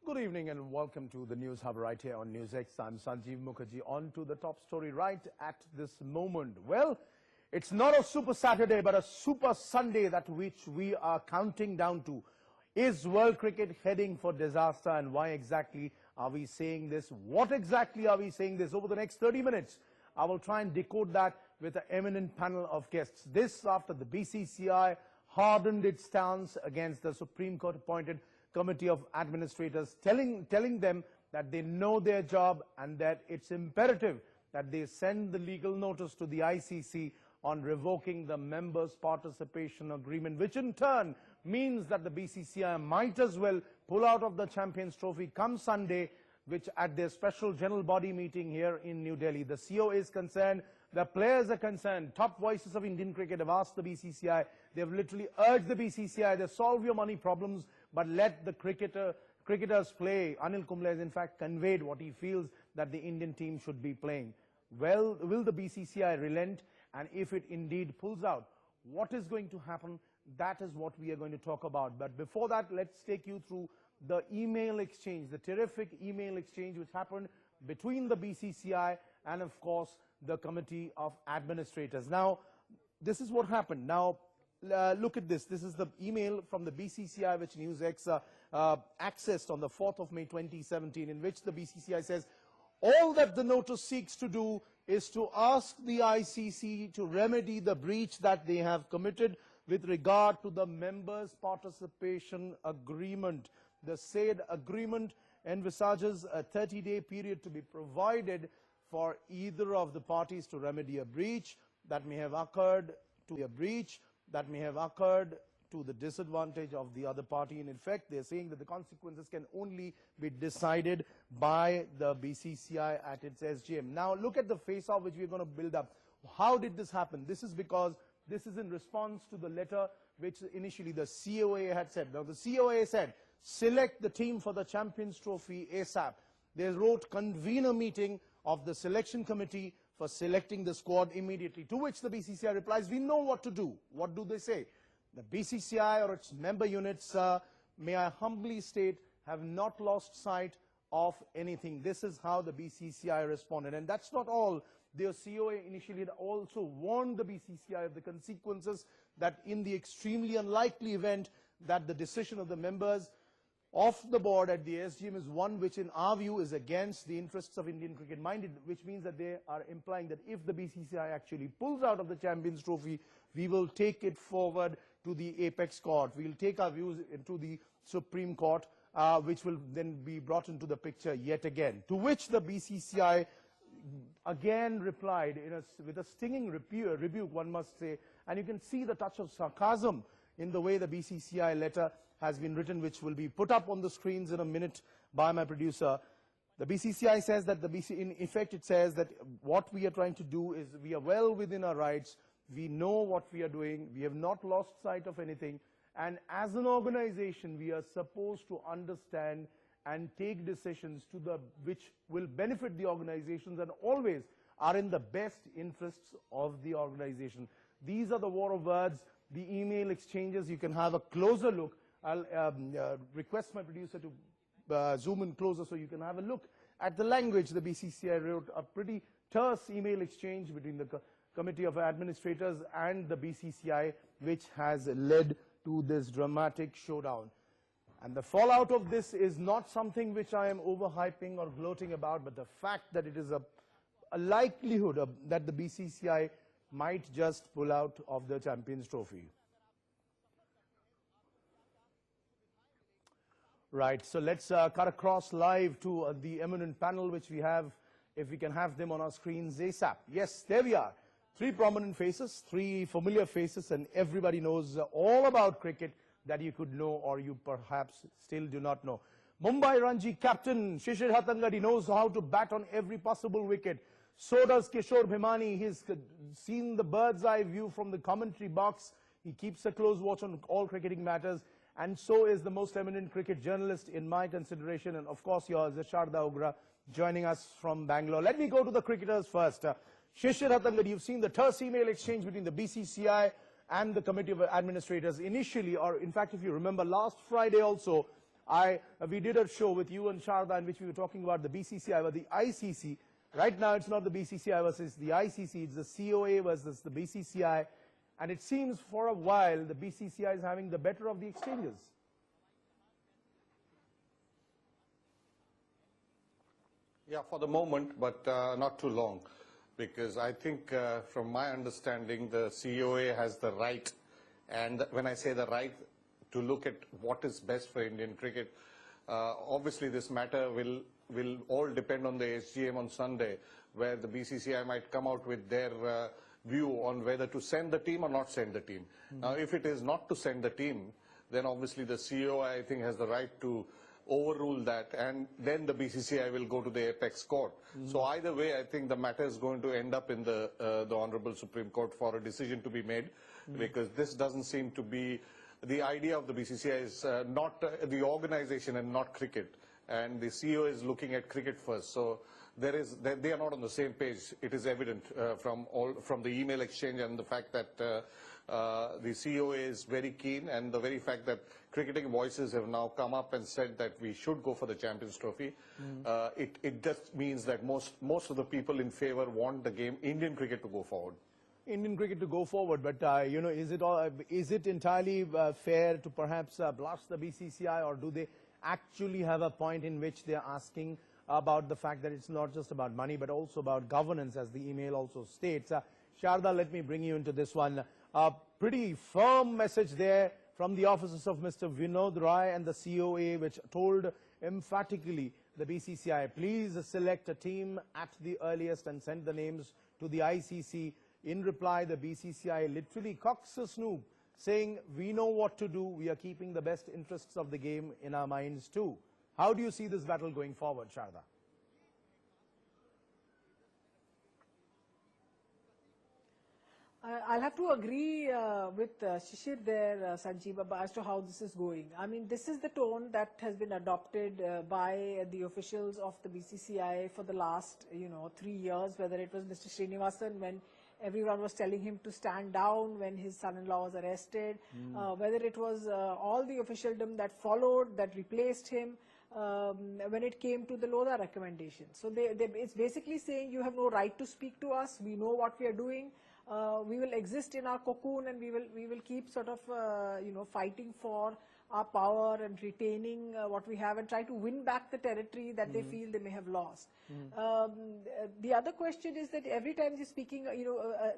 Good evening and welcome to the News Hub right here on NewsX. I'm Sanjeev Mukherjee. On to the top story right at this moment. Well, it's not a super Saturday but a super Sunday that which we are counting down to. Is world cricket heading for disaster, and why exactly are we saying this? What exactly are we saying this? Over the next 30 minutes, I will try and decode that with an eminent panel of guests. This after the BCCI hardened its stance against the Supreme Court appointed Committee of Administrators, telling them that they know their job and that it's imperative that they send the legal notice to the ICC on revoking the members' participation agreement, which in turn means that the BCCI might as well pull out of the Champions Trophy come Sunday, which at their special general body meeting here in New Delhi. The COA is concerned, the players are concerned, top voices of Indian cricket have asked the BCCI, they have literally urged the BCCI to solve your money problems, but let the cricketers play. Anil Kumble has in fact conveyed what he feels that the Indian team should be playing. Well, will the BCCI relent? And if it indeed pulls out, what is going to happen? That is what we are going to talk about. But before that, let's take you through the email exchange, the terrific email exchange which happened between the BCCI and of course the Committee of Administrators. Now, this is what happened. Now, look at this. This is the email from the BCCI which NewsX accessed on the 4th of May 2017, in which the BCCI says, all that the notice seeks to do is to ask the ICC to remedy the breach that they have committed with regard to the members' participation agreement. The said agreement envisages a 30-day period to be provided for either of the parties to remedy a breach that may have occurred to a breach that may have occurred to the disadvantage of the other party. And in fact, they're saying that the consequences can only be decided by the BCCI at its SGM. Now, look at the face-off which we're going to build up. How did this happen? This is because this is in response to the letter which initially the COA had said. Now, the COA said, select the team for the Champions Trophy ASAP. They wrote, convene a meeting of the selection committee for selecting the squad immediately. To which the BCCI replies, we know what to do. What do they say? The BCCI or its member units, may I humbly state, have not lost sight of anything. This is how the BCCI responded. And that's not all. The COA initially had also warned the BCCI of the consequences that in the extremely unlikely event that the decision of the members of the board at the SGM is one which in our view is against the interests of Indian cricket minded, which means that they are implying that if the BCCI actually pulls out of the Champions Trophy, we will take it forward to the apex court. We will take our views into the Supreme Court, which will then be brought into the picture yet again. To which the BCCI again replied with a stinging rebuke, one must say, and you can see the touch of sarcasm in the way the BCCI letter has been written, which will be put up on the screens in a minute by my producer. The BCCI says that in effect it says that what we are trying to do is we are well within our rights, we know what we are doing, we have not lost sight of anything, and as an organization we are supposed to understand and take decisions which will benefit the organizations and always are in the best interests of the organization. These are the war of words, the email exchanges. You can have a closer look. I'll request my producer to zoom in closer so you can have a look at the language. The BCCI wrote a pretty terse email exchange between the Committee of Administrators and the BCCI, which has led to this dramatic showdown. And the fallout of this is not something which I am overhyping or gloating about, but the fact that it is a likelihood that the BCCI might just pull out of the Champions Trophy. Right, so let's cut across live to the eminent panel which we have, if we can have them on our screens ASAP. Yes, there we are. Three prominent faces, three familiar faces, and everybody knows all about cricket that you could know or you perhaps still do not know. Mumbai Ranji captain Shishir Hatangadi knows how to bat on every possible wicket. So does Kishore Bhimani. He's seen the bird's eye view from the commentary box. He keeps a close watch on all cricketing matters. And so is the most eminent cricket journalist in my consideration. And of course, yours, Sharda Ugra, joining us from Bangalore. Let me go to the cricketers first. Shishir Hatangadi, you've seen the terse email exchange between the BCCI and the Committee of Administrators initially, or in fact, if you remember last Friday also, We did a show with you and Sharda in which we were talking about the BCCI or the ICC. Right now, it's not the BCCI versus the ICC, it's the COA versus the BCCI. And it seems for a while the BCCI is having the better of the exchanges. Yeah, for the moment, but not too long. Because I think, from my understanding, the COA has the right, and when I say the right, to look at what is best for Indian cricket. Obviously, this matter will all depend on the SGM on Sunday, where the BCCI might come out with their view on whether to send the team or not send the team. Now, if it is not to send the team, then obviously the COI, I think, has the right to overrule that, and then the BCCI will go to the apex court. So either way, I think the matter is going to end up in the Honorable Supreme Court for a decision to be made, because this doesn't seem to be, the idea of the BCCI is not the organization and not cricket, and the CEO is looking at cricket first. So they are not on the same page. It is evident from the email exchange and the fact that the COA is very keen, and the very fact that cricketing voices have now come up and said that we should go for the Champions Trophy. It just means that most of the people in favor want the game, Indian cricket, to go forward. Indian cricket to go forward, but you know, is it entirely fair to perhaps blast the BCCI, or do they actually have a point in which they are asking about the fact that it's not just about money but also about governance, as the email also states? Sharda, let me bring you into this one. A pretty firm message there from the offices of Mr. Vinod Rai and the COA, which told emphatically the BCCI, please select a team at the earliest and send the names to the ICC. In reply, the BCCI literally cocks a snoop, saying, we know what to do, we are keeping the best interests of the game in our minds too. How do you see this battle going forward, Sharda? I'll have to agree with Shishir there, Sanjeev, as to how this is going. I mean, this is the tone that has been adopted by the officials of the BCCI for the last, 3 years, whether it was Mr. Srinivasan when everyone was telling him to stand down when his son-in-law was arrested, whether it was all the officialdom that followed, that replaced him, when it came to the Lodha recommendation. So it's basically saying you have no right to speak to us, we know what we are doing. We will exist in our cocoon, and we will keep sort of fighting for our power and retaining what we have, and try to win back the territory that they feel they may have lost. The other question is that every time they're speaking,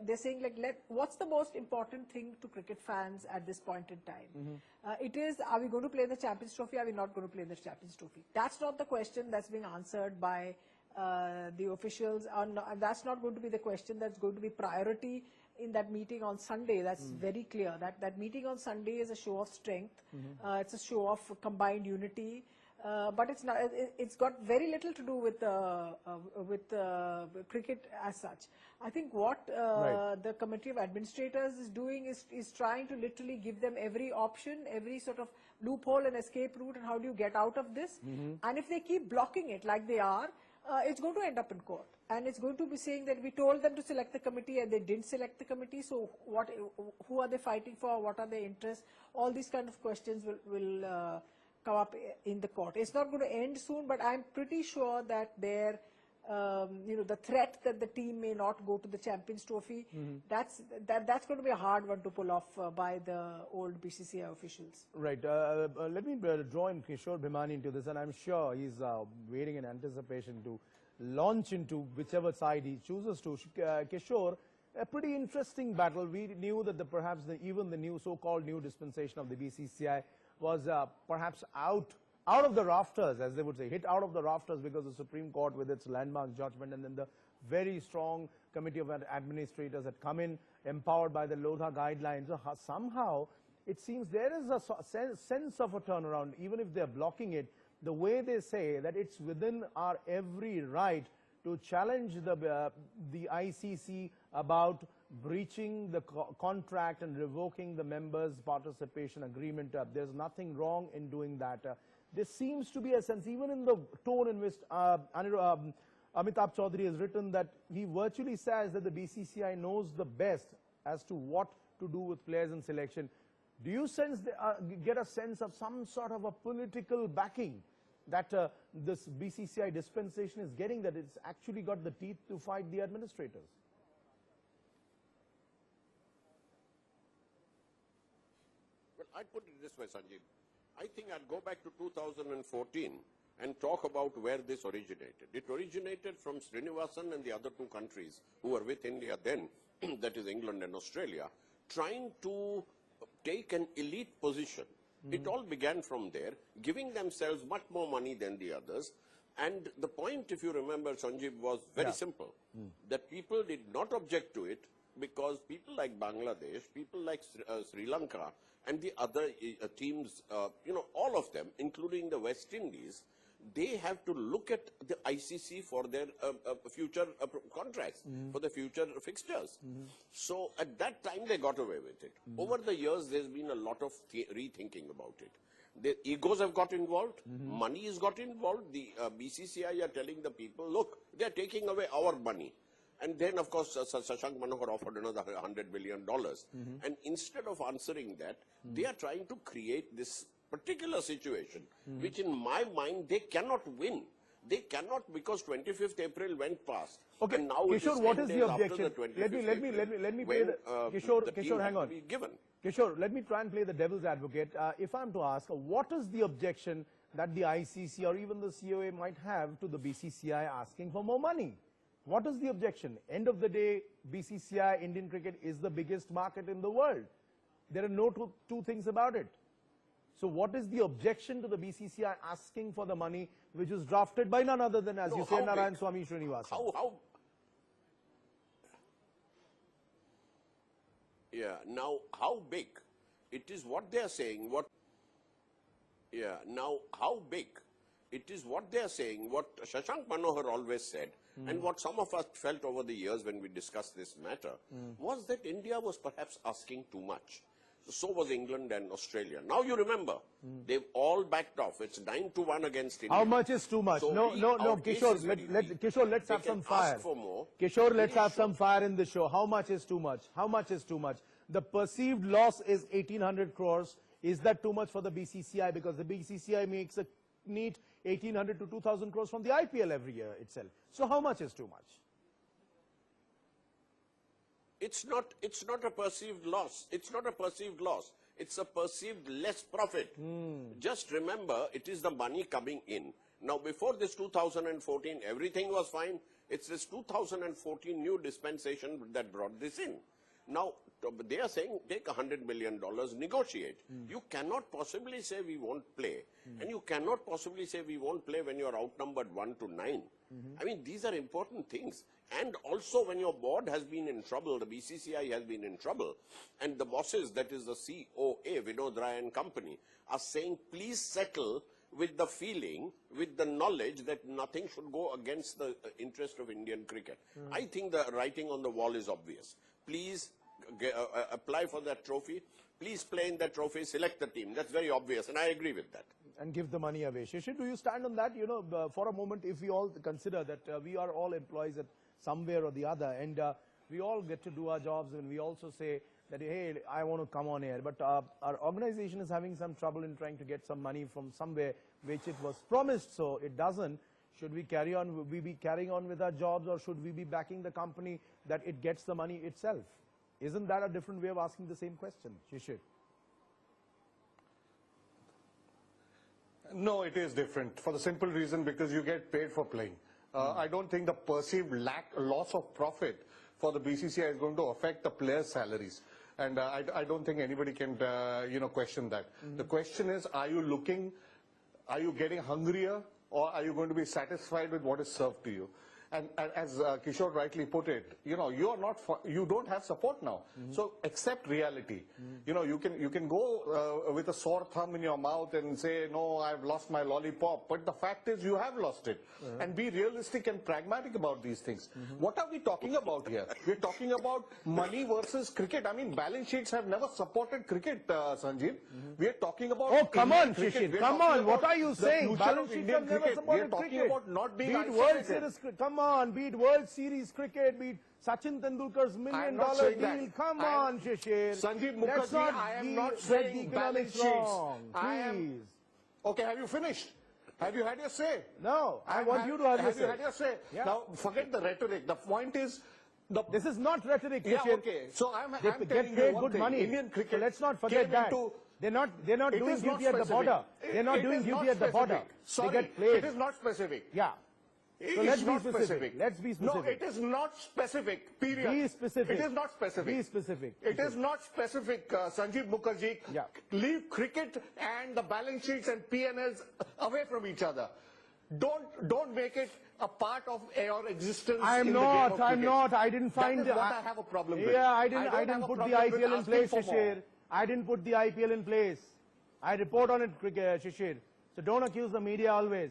they're saying like, what's the most important thing to cricket fans at this point in time? It is, are we going to play the Champions Trophy? Are we not going to play the Champions Trophy? That's not the question that's being answered by the officials, and that's not going to be the question that's going to be priority in that meeting on Sunday. That's very clear. That meeting on Sunday is a show of strength. It's a show of combined unity, but it's not. It's got very little to do with cricket as such. I think what the Committee of Administrators is doing is trying to literally give them every option, every sort of loophole and escape route, and how do you get out of this? And if they keep blocking it like they are, it's going to end up in court, and it's going to be saying that we told them to select the committee and they didn't select the committee. So who are they fighting for? What are their interests? All these kind of questions will come up in the court. It's not going to end soon, but I'm pretty sure that their the threat that the team may not go to the Champions Trophy, that's going to be a hard one to pull off by the old BCCI officials. Right. Let me draw in Kishore Bhimani into this, and I'm sure he's waiting in anticipation to launch into whichever side he chooses to. Kishore, a pretty interesting battle. We knew that perhaps even the new so-called new dispensation of the BCCI was perhaps out of the rafters, as they would say, hit out of the rafters, because the Supreme Court with its landmark judgment, and then the very strong Committee of Administrators had come in, empowered by the Lodha guidelines. So somehow it seems there is a sense of a turnaround, even if they're blocking it, the way they say that it's within our every right to challenge the ICC about breaching the contract and revoking the members' participation agreement. There's nothing wrong in doing that. There seems to be a sense, even in the tone in which Amitabh Chaudhary has written, that he virtually says that the BCCI knows the best as to what to do with players in selection. Do you sense get a sense of some sort of a political backing that this BCCI dispensation is getting, that it's actually got the teeth to fight the administrators? Well, I'd put it this way, Sanjeev. I think I'd go back to 2014 and talk about where this originated. It originated from Srinivasan and the other two countries who were with India then, that is England and Australia, trying to take an elite position. It all began from there, giving themselves much more money than the others. And the point, if you remember, Sanjeev, was very simple, that people did not object to it because people like Bangladesh, people like Sri Lanka, and the other teams, all of them, including the West Indies, they have to look at the ICC for their future contracts, for the future fixtures. So at that time, they got away with it. Over the years, there's been a lot of rethinking about it. The egos have got involved, money has got involved. The BCCI are telling the people, look, they're taking away our money. And then, of course, Shashank Manohar offered another $100 billion. And instead of answering that, they are trying to create this particular situation, which in my mind, they cannot win. They cannot, because 25th April went past. Okay, and now Kishore, what is the objection? Let me play the, Kishore, hang on. Kishore, let me try and play the devil's advocate. If I'm to ask, what is the objection that the ICC or even the COA might have to the BCCI asking for more money? What is the objection? End of the day, BCCI, Indian cricket, is the biggest market in the world. There are no two things about it. So what is the objection to the BCCI asking for the money which is drafted by none other than, as you say, Narayan Swamy Srinivasan? Yeah, now how big? It is what they are saying. Now how big? It is what they are saying, what Shashank Manohar always said, and what some of us felt over the years when we discussed this matter, was that India was perhaps asking too much. So was England and Australia. Now you remember, they've all backed off. It's 9-1 against India. How much is too much? So no, Kishore, Kishore, let's have some fire. Kishore, let's have some fire in the show. How much is too much? How much is too much? The perceived loss is 1,800 crores. Is that too much for the BCCI? Because the BCCI makes a neat 1,800 to 2,000 crores from the IPL every year itself. So how much is too much? It's not a perceived loss. It's not a perceived loss. It's a perceived less profit. Just remember, it is the money coming in. Now, before this 2014, everything was fine. It's this 2014 new dispensation that brought this in. Now, they are saying, take $100 million, negotiate. You cannot possibly say we won't play. And you cannot possibly say we won't play when you're outnumbered 1-9. I mean, these are important things. And also, when your board has been in trouble, the BCCI has been in trouble, and the bosses, that is the COA, Vinod Rai and company, are saying, please settle with the feeling, with the knowledge that nothing should go against the interest of Indian cricket. I think the writing on the wall is obvious. Please apply for that trophy. Please play in that trophy, select the team. That's very obvious, and I agree with that. And give the money away. Shishir, do you stand on that? You know, for a moment, if we all consider that we are all employees at somewhere or the other, and we all get to do our jobs, and we also say that, hey, I want to come on air, but our organization is having some trouble in trying to get some money from somewhere which it was promised, so it doesn't. Should we carry on? Will we be carrying on with our jobs, or should we be backing the company that it gets the money itself? Isn't that a different way of asking the same question, Shishir? No, it is different for the simple reason because you get paid for playing. I don't think the perceived loss of profit for the BCCI is going to affect the players' salaries. And I don't think anybody can, question that. The question is, are you getting hungrier, or are you going to be satisfied with what is served to you? And as Kishore rightly put it, you don't have support now. So accept reality. You can go with a sore thumb in your mouth and say, no, I've lost my lollipop. But the fact is, you have lost it. And be realistic and pragmatic about these things. What are we talking about here? We're talking about money versus cricket. I mean, balance sheets have never supported cricket, Sanjeev. We're talking about... Oh, come on, Shishir. Come on. What are you saying? Balance sheets have never supported cricket. We're talking about not being World Series. Come on. on, be it World Series cricket, be it Sachin Tendulkar's $1 million deal. Come on, Shishir. Sanjeev Let's Mukherjee, not I am not get the saying economics balance sheets. wrong, please. Okay, have you finished? Have you had your say? No, I want you to have your say. Have you had your say? Yeah. Now, forget the rhetoric. The point is, this is not rhetoric, yeah, Shishir. okay. So I'm They telling get you paid one good thing. money. Indian cricket So let's not forget came that. into. They're not It doing is not duty at the specific. border. They're not It doing is duty not at the border. specific. Sorry, They get paid. it is not specific. Yeah. It So is let's be not specific. Let's be No, specific. it is not specific, period. Be specific. It is not specific. Be specific. It is not specific, Sanjeev Mukherjee. Yeah. Leave cricket and the balance sheets and P&Ls away from each other. Don't make it a part of your existence. I'm in the game not. of I'm cricket. not. I didn't find That is what I have a problem with. Yeah, I don't didn't have a put the problem with IPL in asking place, for more. Shishir. I didn't put the IPL in place. I report on it, Shishir. So don't accuse the media always.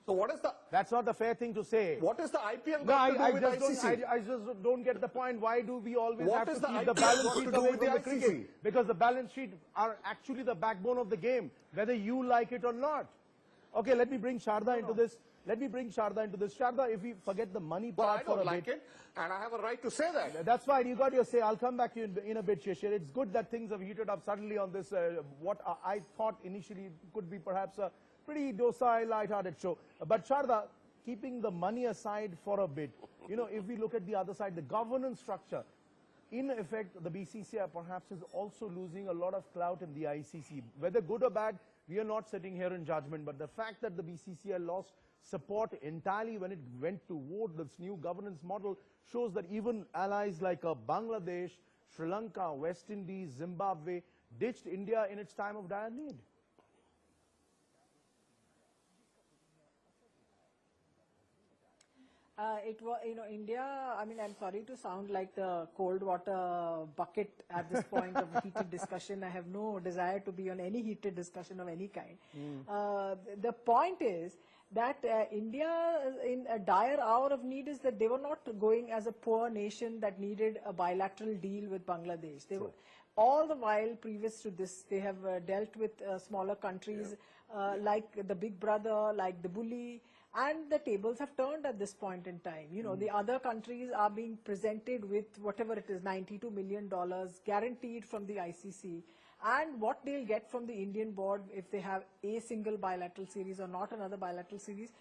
So what is the That's not the fair thing to say. what is the IPL No, got to do I with just ICC? don't. I just don't get the point. Why do we always What have is to the keep the IPL balance got to sheets do away with from the the cricket? ICC? Because the balance sheet are actually the backbone of the game, whether you like it or not. Okay, let me bring Sharda into this. Let me bring Sharda into this. Sharda, if we forget the money Well, part I for a don't like bit. it, and I have a right to say that. That's fine. You got your say. I'll come back to you in a bit, Shishir. It's good that things have heated up suddenly on this, what I thought initially could be perhaps a pretty docile, light-hearted show. But Sharda, keeping the money aside for a bit, you know, if we look at the other side, the governance structure, in effect, the BCCI perhaps is also losing a lot of clout in the ICC. Whether good or bad, we are not sitting here in judgment, but the fact that the BCCI lost support entirely when it went to vote this new governance model shows that even allies like Bangladesh, Sri Lanka, West Indies, Zimbabwe ditched India in its time of dire need. It was, you know, India, I mean, I'm sorry to sound like the cold water bucket at this point of heated discussion. I have no desire to be on any heated discussion of any kind. The point is that India, in a dire hour of need, is that they were not going as a poor nation that needed a bilateral deal with Bangladesh. They were, all the while previous to this, they have dealt with smaller countries like the big brother, like the bully, and the tables have turned at this point in time. You know, the other countries are being presented with whatever it is, $92 million guaranteed from the ICC. And what they'll get from the Indian board if they have a single bilateral series or not another bilateral series,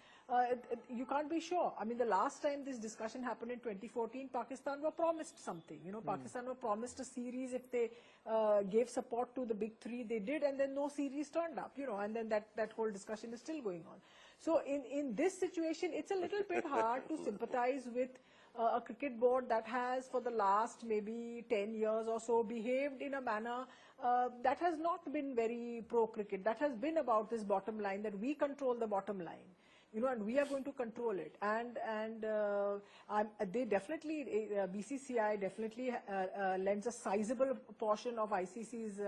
you can't be sure. I mean, the last time this discussion happened in 2014, Pakistan were promised something. You know, Pakistan were promised a series if they gave support to the big three. They did, and then no series turned up. You know, and then that whole discussion is still going on. So in this situation, it's a little bit hard to sympathize with a cricket board that has for the last maybe 10 years or so behaved in a manner that has not been very pro-cricket, that has been about this bottom line, that we control the bottom line. You know, and we are going to control it. And they definitely, BCCI definitely lends a sizable portion of ICC's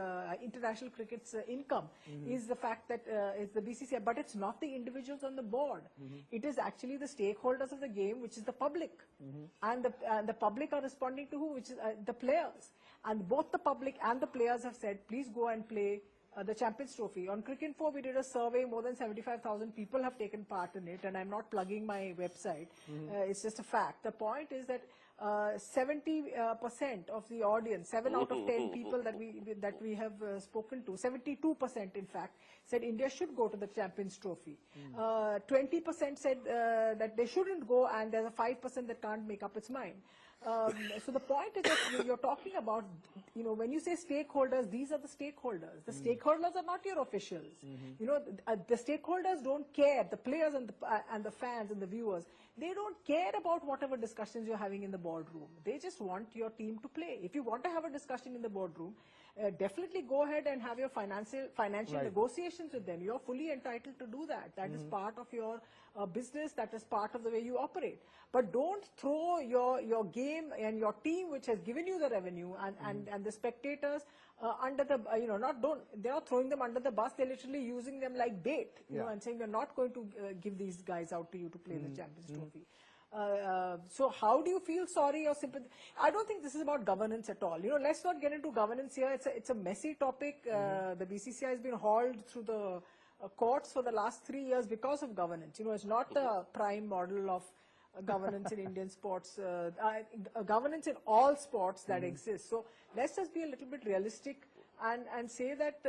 international cricket's income. Is the fact that it's the BCCI, but it's not the individuals on the board. It is actually the stakeholders of the game, which is the public, and the public are responding to who, which is the players. And both the public and the players have said, please go and play the Champions Trophy. On Cricinfo, we did a survey. More than 75,000 people have taken part in it, and I'm not plugging my website. It's just a fact. The point is that 70% of the audience, 7 out of 10 people that we have spoken to, 72% in fact, said India should go to the Champions Trophy. 20% said that they shouldn't go, and there's a 5% that can't make up its mind. So the point is that you're talking about, you know, when you say stakeholders, these are the stakeholders. The stakeholders are not your officials. You know, the stakeholders don't care. The players and the fans and the viewers, they don't care about whatever discussions you're having in the boardroom. They just want your team to play. If you want to have a discussion in the boardroom, definitely go ahead and have your financial negotiations with them. You're fully entitled to do that. That is part of your business. That is part of the way you operate. But don't throw your game and your team, which has given you the revenue, and the spectators under the, you know, they're not throwing them under the bus. They're literally using them like bait, you know, and saying we're not going to give these guys out to you to play the Champions Trophy. So how do you feel sorry or sympathy? I don't think this is about governance at all. You know, let's not get into governance here. It's a messy topic. The BCCI has been hauled through the courts for the last 3 years because of governance. You know, it's not the prime model of governance in Indian sports, governance in all sports that exist. So let's just be a little bit realistic and say that,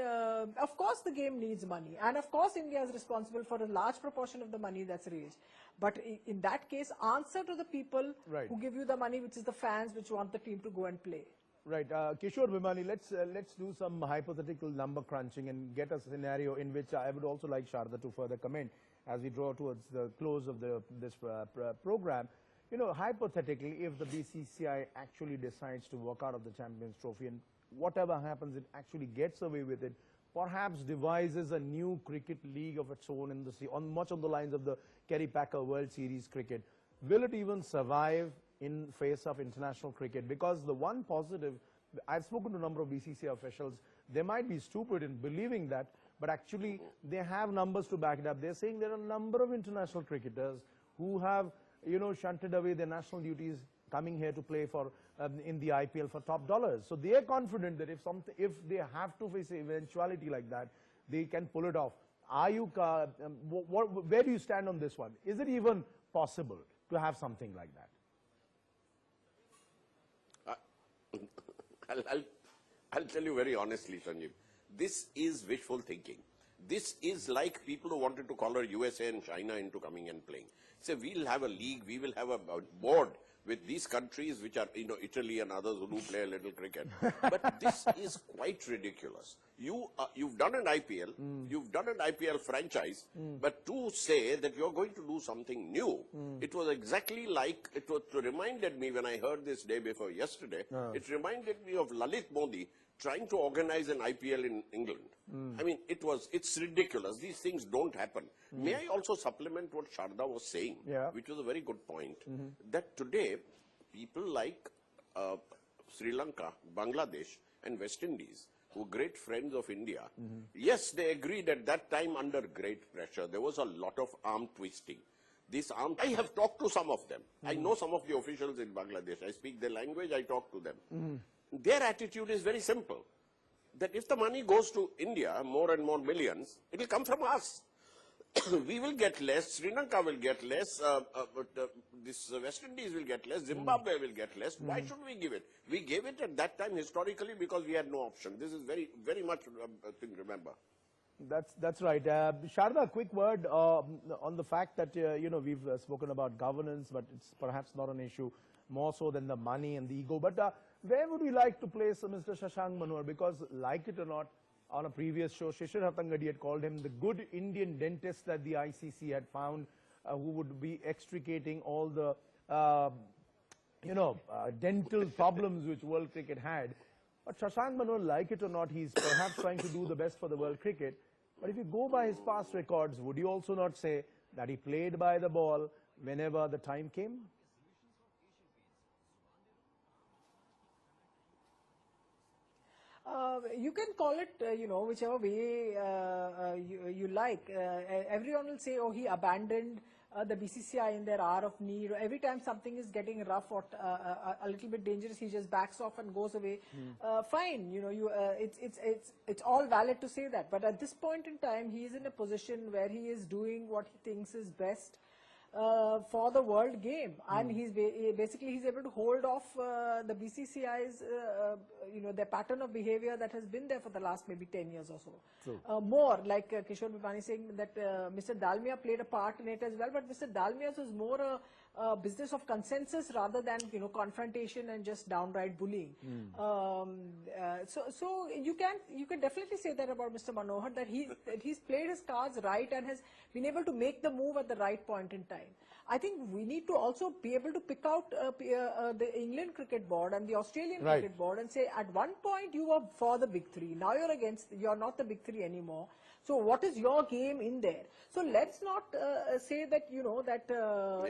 of course, the game needs money. And of course, India is responsible for a large proportion of the money that's raised. But in that case, answer to the people Right. who give you the money, which is the fans, which want the team to go and play. Right. Kishore Bhimani, let's do some hypothetical number crunching and get a scenario in which I would also like Sharda to further comment as we draw towards the close of this program. You know, hypothetically, if the BCCI actually decides to walk out of the Champions Trophy and whatever happens, it actually gets away with it, perhaps devises a new cricket league of its own in the much on the lines of the Kerry Packer World Series cricket, will it even survive in face of international cricket? Because the one positive, I've spoken to a number of BCCI officials, they might be stupid in believing that, but actually they have numbers to back it up. They're saying there are a number of international cricketers who have, you know, shunted away their national duties coming here to play for in the IPL for top dollars. So they are confident that if they have to face an eventuality like that, they can pull it off. Are you, where do you stand on this one? Is it even possible to have something like that? I'll tell you very honestly, Sanjeev, this is wishful thinking. This is like people who wanted to collar USA and China into coming and playing. Say, we'll have a league, we will have a board with these countries which are, you know, Italy and others who do play a little cricket. But this is quite ridiculous. You've done an IPL, you've done an IPL franchise, but to say that you're going to do something new, it was exactly like, it reminded me when I heard this day before yesterday, it reminded me of Lalit Modi trying to organize an IPL in England. I mean, it's ridiculous. These things don't happen. May I also supplement what Sharda was saying, which was a very good point, that today, people like Sri Lanka, Bangladesh, and West Indies, who are great friends of India, yes, they agreed at that time under great pressure. There was a lot of arm twisting. I have talked to some of them. I know some of the officials in Bangladesh. I speak their language, I talk to them. Their attitude is very simple, that if the money goes to India, more and more millions, it will come from us. We will get less, Sri Lanka will get less, this West Indies will get less, Zimbabwe will get less. Why should we give it? We gave it at that time historically because we had no option. This is very, very much a thing to remember. That's right. Sharda, a quick word on the fact that, you know, we've spoken about governance, but it's perhaps not an issue more so than the money and the ego. But where would we like to place Mr. Shashank Manohar? Because, like it or not, on a previous show, Shishir Hatangadi had called him the good Indian dentist that the ICC had found, who would be extricating all the, dental problems which world cricket had. But Shashank Manohar, like it or not, he's perhaps trying to do the best for the world cricket. But if you go by his past records, would you also not say that he played by the ball whenever the time came? You can call it, whichever way you like. Everyone will say, oh, he abandoned the BCCI in their hour of need. Every time something is getting rough or a little bit dangerous, he just backs off and goes away. Fine, it's all valid to say that. But at this point in time, he is in a position where he is doing what he thinks is best for the world game, and he's able to hold off the BCCI's their pattern of behavior that has been there for the last maybe 10 years or so. More like Kishore Bhimani saying that Mr. Dalmia played a part in it as well, but Mr. Dalmia's was more a business of consensus rather than confrontation and just downright bullying. So you can definitely say that about Mr. Manohar, that he's played his cards right and has been able to make the move at the right point in time. I think we need to also be able to pick out the England Cricket Board and the Australian Cricket Board and say, at one point you were for the big three, now you're not the big three anymore. So what is your game in there? So let's not say that,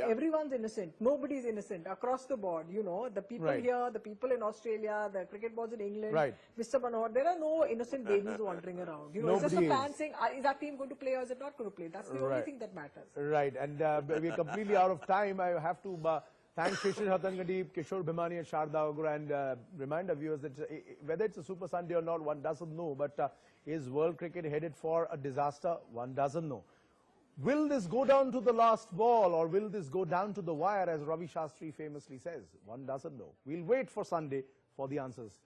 everyone's innocent. Nobody's innocent across the board. The people here, the people in Australia, the cricket boards in England, Mr. Manohar, there are no innocent babies wandering around. It's just a fan saying, is that team going to play or is it not going to play? That's the only thing that matters. Right. And we're completely out of time. I have to thank Shishir Hatangadi, Kishore Bhimani and Sharda Agra, and remind our viewers that whether it's a Super Sunday or not, one doesn't know. But is world cricket headed for a disaster? One doesn't know. Will this go down to the last ball, or will this go down to the wire, as Ravi Shastri famously says? One doesn't know. We'll wait for Sunday for the answers.